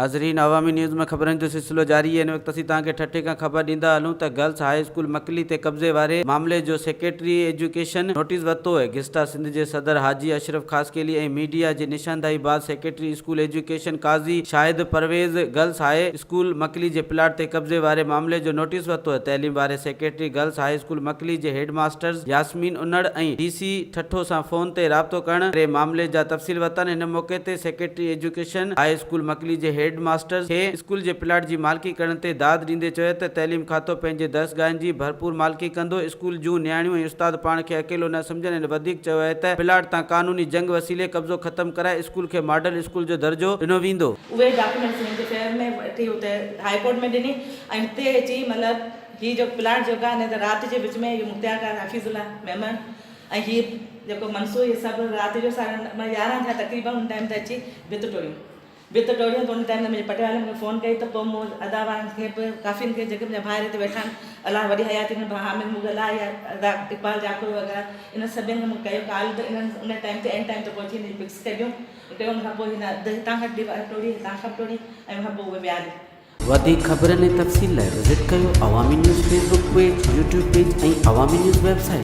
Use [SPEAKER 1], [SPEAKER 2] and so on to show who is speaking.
[SPEAKER 1] नाज़रीन, अवामी न्यूज़ में ख़बरनि जो सिलसिलो जारी है। इन वक्त असीं तव्हांखे ठठे खां ख़बर ॾींदा हलूं त गर्ल्स हाई स्कूल मकली ते कब्ज़े वारे मामले जो सेक्रेटरी एजुकेशन नोटिस वरितो है। गिस्टा सिंध जे सदर हाजी अशरफ ख़ासकेली ऐं मीडिया जी निशानदाही बाद सेक्रेटरी स्कूल एजुकेशन काज़ी शाहिद परवेज़ गर्ल्स हाई स्कूल मकली जे प्लाट ते कब्ज़े वारे मामले जो नोटिस वरितो है। तइलीम वारे सेक्रेटरी गर्ल्स हाई स्कूल मकली जे हेड मास्टर्स यास्मीन उन्नड़ ऐं DC ठठो सां फ़ोन ते राब्तो करण ते मामले जा तफ़सील वरितनि। हिन मौक़े ते सेक्रेटरी एजुकेशन हाई स्कूल मकली जे हेड मास्टर्स खे स्कूल जे प्लाट जी मालिकी करण ते दाद ॾींदे चयो त तइलीम खातो पंहिंजे दर्सगाहनि जी भरपूर मालिकी कंदो। स्कूल जूं नियाणियूं ऐं उस्ताद पाण खे अकेलो न सम्झनि। ऐं वधीक चयो आहे त प्लाट तां कानूनी जंग वसीले कब्ज़ो ख़त्म कराए स्कूल खे मॉडल स्कूल जो दर्जो ॾिनो वेंदो।
[SPEAKER 2] उहे डॉक्यूमेंट्स मुंहिंजे फेवर में वठी हुते हाई कोर्ट में ॾिनी ऐं हिते अची मतिलबु हीअ जो प्लाट जेको आहे न त राति जे विच में इहो मुख़्तियार हफ़ीज़ुल्ला मेमन ऐं हीअ जेको मनसूर इहे सभु राति जो 11 थिया तक़रीबन उन टाइम ते अची भित टोड़ियूं त उन टाइम ते मुंहिंजे पटे वारे मूंखे फ़ोन कई त पोइ मूं अदा वारनि खे बि काफ़ियुनि खे जेके मुंहिंजा भाइर हिते वेठा आहिनि अलाह वॾी हयाती में हामिद मुग़ल आहे या अदा इक़बाल जाकुर वग़ैरह इन सभिनि खे मूं कयो कॉल त इन्हनि उन टाइम ते एंड टाइम ते पहुची हिन फिक्स कयूं कयो। उन खां पोइ हिन अधु हितां खां टोड़ी हितां खां टोड़ी ऐं उन खां पोइ उहे ॿिया
[SPEAKER 1] वधीक ख़बरनि ऐं तफ़सील लाइ विज़िट कयो अवामी news Facebook page, YouTube page ऐं अवामी न्यूज़ वेबसाइट।